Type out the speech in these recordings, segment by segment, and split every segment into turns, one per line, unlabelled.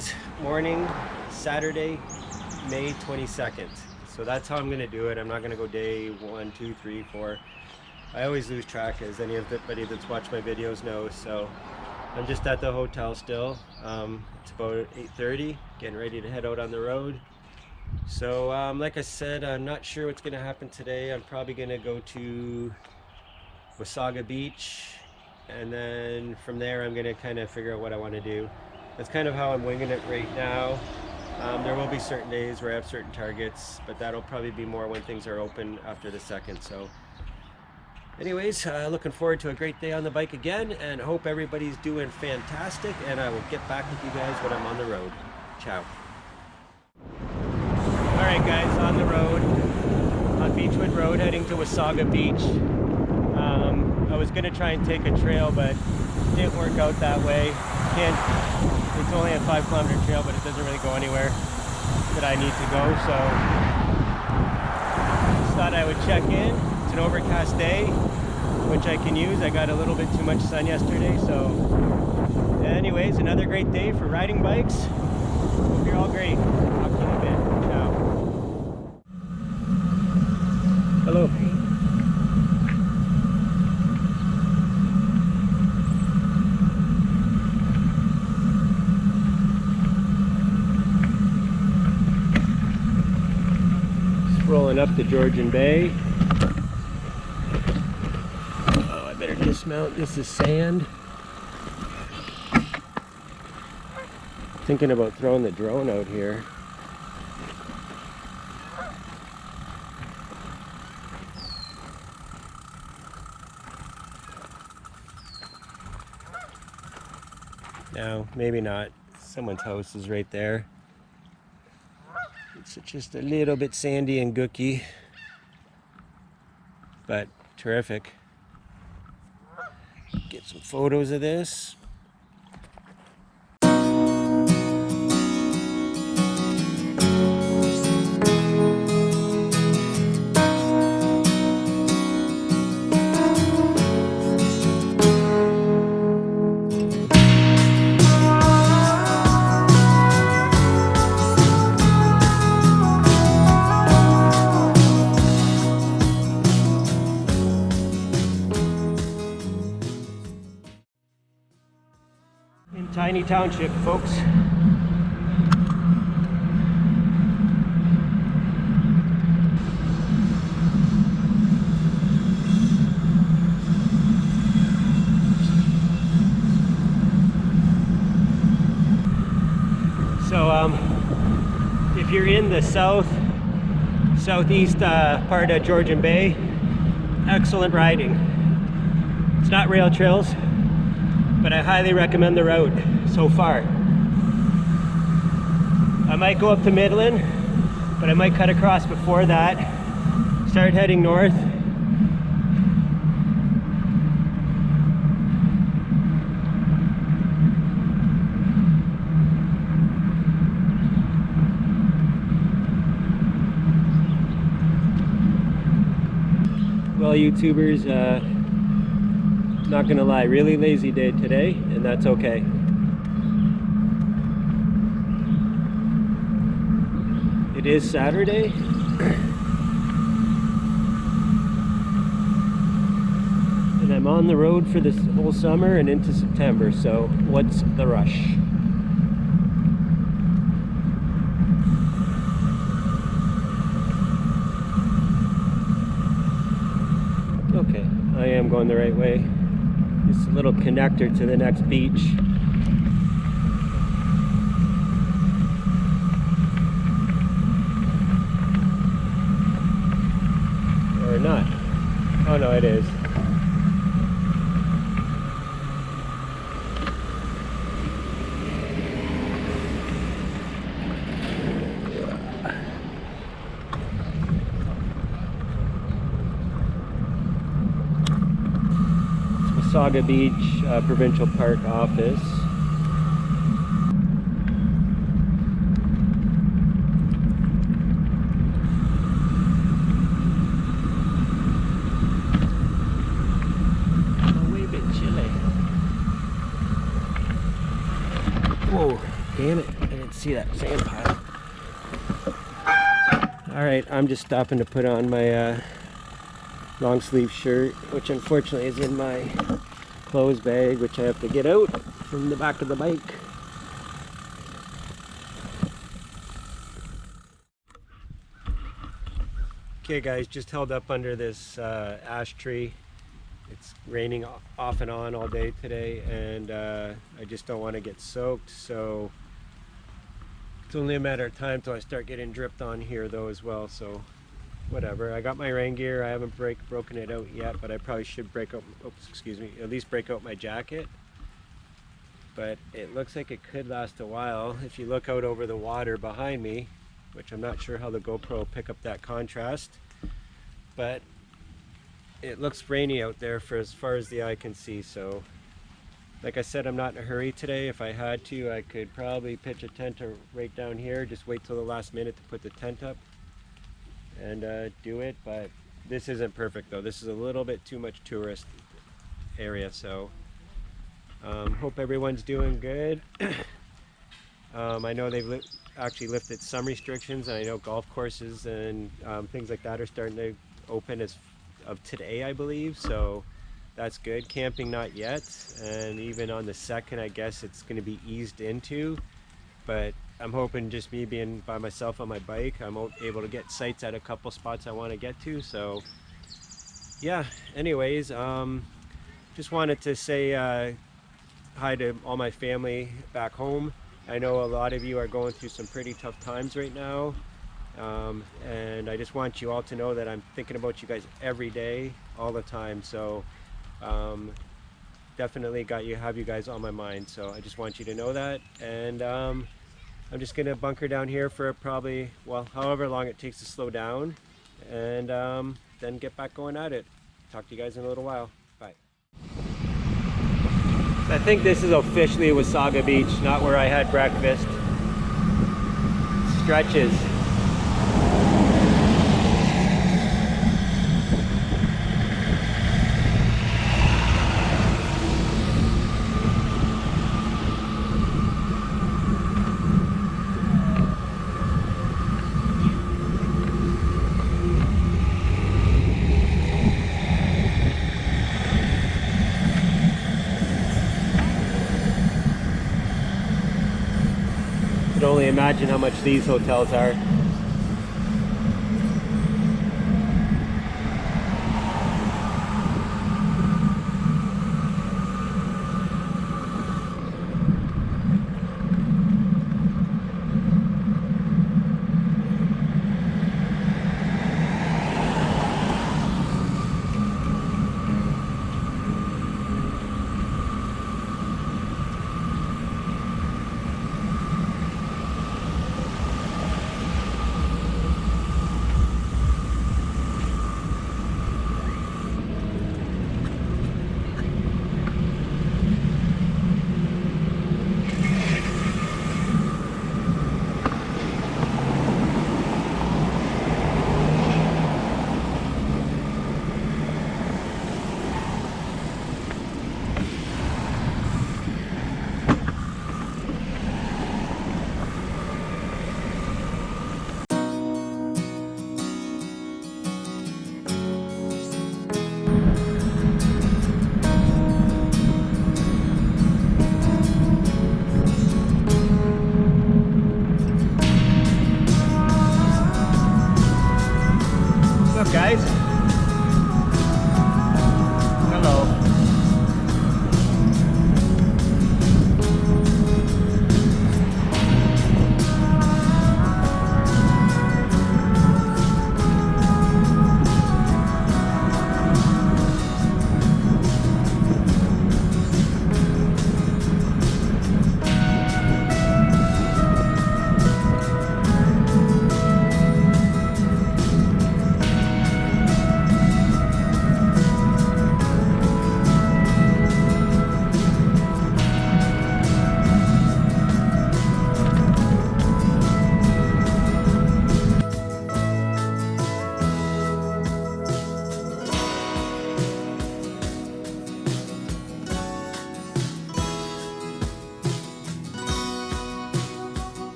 guys, morning, Saturday, May 22nd. So that's how I'm going to do it. I'm not going to go day 1, 2, 3, 4. I always lose track, as anybody that's watched my videos knows. So I'm just at the hotel still. It's about 8:30, getting ready to head out on the road. So like I said, I'm not sure what's going to happen today. I'm probably going to go to Wasaga Beach, and then from there I'm going to kind of figure out what I want to do. That's kind of how I'm winging it right now. There will be certain days where I have certain targets, but that'll probably be more when things are open after the 2nd. So anyways, looking forward to a great day on the bike again, and hope everybody's doing fantastic, and I will get back with you guys when I'm on the road. Ciao. Alright guys, on the road, on Beechwood Road, heading to Wasaga Beach. I was going to try and take a trail, but it didn't work out that way. It's only a 5-kilometer trail, but it doesn't really go anywhere that I need to go, so just thought I would check in. It's an overcast day, which I can use. I got a little bit too much sun yesterday, so anyways, another great day for riding bikes. Hope you're all great. Talk to you in a bit. Ciao. Hello. Rolling up to Georgian Bay. Oh, I better dismount. This is sand. Thinking about throwing the drone out here. No, maybe not. Someone's house is right there. It's just a little bit sandy and gooky, but terrific. Get some photos of this. Tiny township, folks. So if you're in the southeast part of Georgian Bay, excellent riding. It's not rail trails, but I highly recommend the route so far. I might go up to Midland, but I might cut across before that. Start heading north. Well, YouTubers, not gonna lie, really lazy day today, and that's okay. It is Saturday. And I'm on the road for this whole summer and into September, so what's the rush? Okay, I am going the right way. Just a little connector to the next beach. Or not. Oh no, it is. Wasaga Beach Provincial Park office. Whoa, damn it. can see that sand pile. Alright, I'm just stopping to put on my long sleeve shirt, which unfortunately is in my clothes bag, which I have to get out from the back of the bike. Okay guys, just held up under this ash tree. It's raining off and on all day today, and I just don't want to get soaked, so it's only a matter of time till I start getting dripped on here though as well, so whatever. I got my rain gear. I haven't broken it out yet, but I probably should break out, oops, excuse me, at least break out my jacket. But it looks like it could last a while. If you look out over the water behind me, which I'm not sure how the GoPro will pick up that contrast, but it looks rainy out there for as far as the eye can see. So like I said, I'm not in a hurry today. If I had to, I could probably pitch a tent right down here, just wait till the last minute to put the tent up and do it. But this isn't perfect though. This is a little bit too much tourist area, so hope everyone's doing good. I know they've actually lifted some restrictions, and I know golf courses and things like that are starting to open as of today, I believe, so that's good. Camping not yet, and even on the 2nd I guess it's going to be eased into, but I'm hoping just me being by myself on my bike, I'm able to get sights at a couple spots I want to get to. So yeah, anyways, just wanted to say hi to all my family back home. I know a lot of you are going through some pretty tough times right now, and I just want you all to know that I'm thinking about you guys every day, all the time. So definitely have you guys on my mind, so I just want you to know that. And I'm just gonna bunker down here for probably, well, however long it takes to slow down, and then get back going at it. Talk to you guys in a little while. Bye. I think this is officially Wasaga Beach, not where I had breakfast. Stretches. I can only imagine how much these hotels are.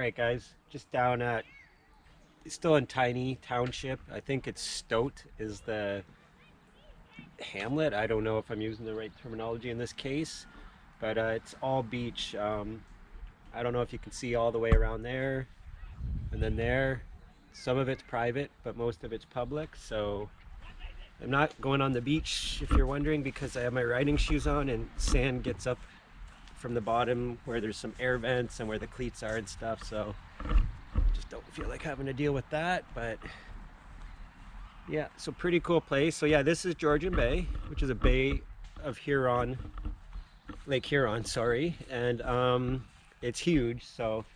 Alright guys, just down at, still in Tiny Township. I think it's Stoat is the hamlet. I don't know if I'm using the right terminology in this case, but it's all beach. I don't know if you can see all the way around there and then there. Some of it's private, but most of it's public. So I'm not going on the beach, if you're wondering, because I have my riding shoes on and sand gets up from the bottom where there's some air vents and where the cleats are and stuff. So just don't feel like having to deal with that. But yeah, so pretty cool place. So yeah, this is Georgian Bay, which is a bay of Huron, Lake Huron, sorry. And it's huge, so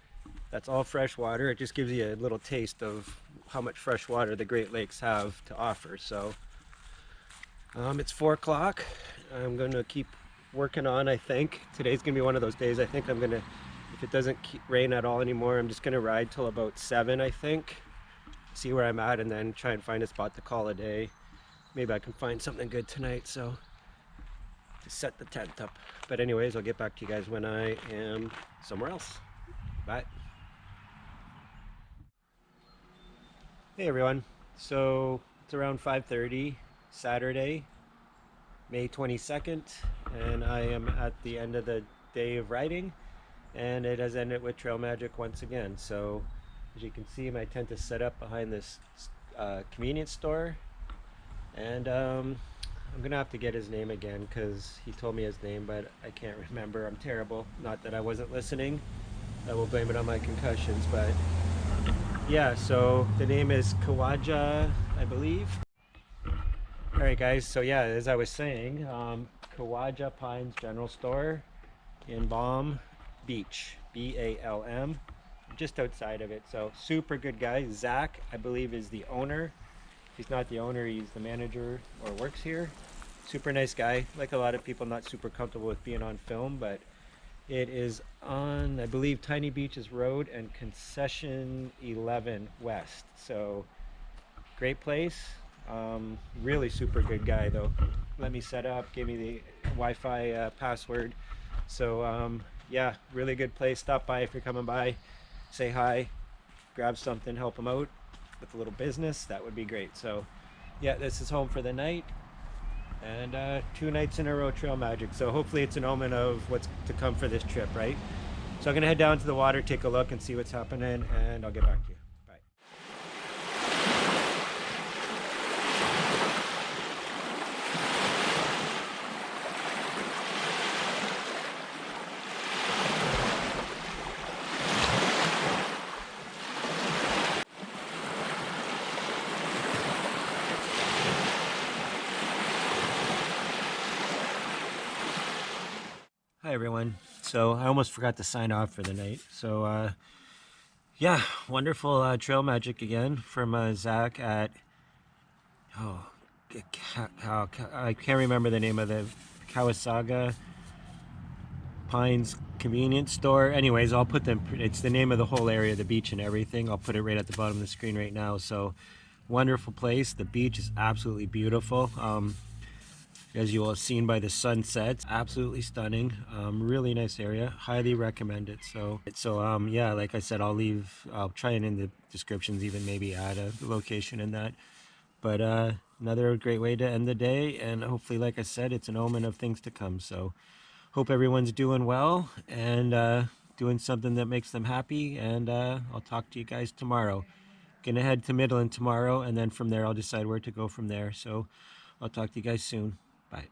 that's all fresh water. It just gives you a little taste of how much fresh water the Great Lakes have to offer. So it's 4 o'clock. I'm gonna keep working on, I think. Today's gonna be one of those days. I think I'm gonna, if it doesn't rain at all anymore, I'm just gonna ride till about 7, I think. See where I'm at and then try and find a spot to call a day. Maybe I can find something good tonight, so to set the tent up. But anyways, I'll get back to you guys when I am somewhere else. Bye. Hey everyone. So it's around 5:30 Saturday, May 22nd, and I am at the end of the day of riding, and it has ended with trail magic once again. So as you can see, my tent is set up behind this convenience store, and I'm gonna have to get his name again because he told me his name, but I can't remember. I'm terrible. Not that I wasn't listening. I will blame it on my concussions, but yeah, so the name is Cawaja, I believe. All right, guys. So yeah, as I was saying, Cawaja Pines General Store in Balm Beach, BALM, just outside of it. So super good guy. Zach, I believe, is the owner. He's not the owner, he's the manager or works here. Super nice guy. Like a lot of people, not super comfortable with being on film, but it is on, I believe, Tiny Beaches Road and Concession 11 West. So great place. Really super good guy though. Let me set up, gave me the Wi-Fi password. So yeah, really good place. Stop by if you're coming by, say hi, grab something, help them out with a little business. That would be great. So yeah, this is home for the night, and 2 nights in a row trail magic. So hopefully it's an omen of what's to come for this trip, right? So I'm gonna head down to the water, take a look and see what's happening, and I'll get back to you. Bye. Hi everyone. So I almost forgot to sign off for the night. So yeah, wonderful trail magic again from Zach at, oh, I can't remember the name of the Cawasaga Pines convenience store. Anyways, I'll put them, it's the name of the whole area, the beach and everything. I'll put it right at the bottom of the screen right now. So wonderful place. The beach is absolutely beautiful. As you will have seen by the sunsets, absolutely stunning. Really nice area. Highly recommend it. So yeah, like I said, I'll try and in the descriptions even maybe add a location in that. But another great way to end the day, and hopefully, like I said, it's an omen of things to come. So hope everyone's doing well and doing something that makes them happy. And I'll talk to you guys tomorrow. Gonna head to Midland tomorrow, and then from there I'll decide where to go from there. So I'll talk to you guys soon. Bye.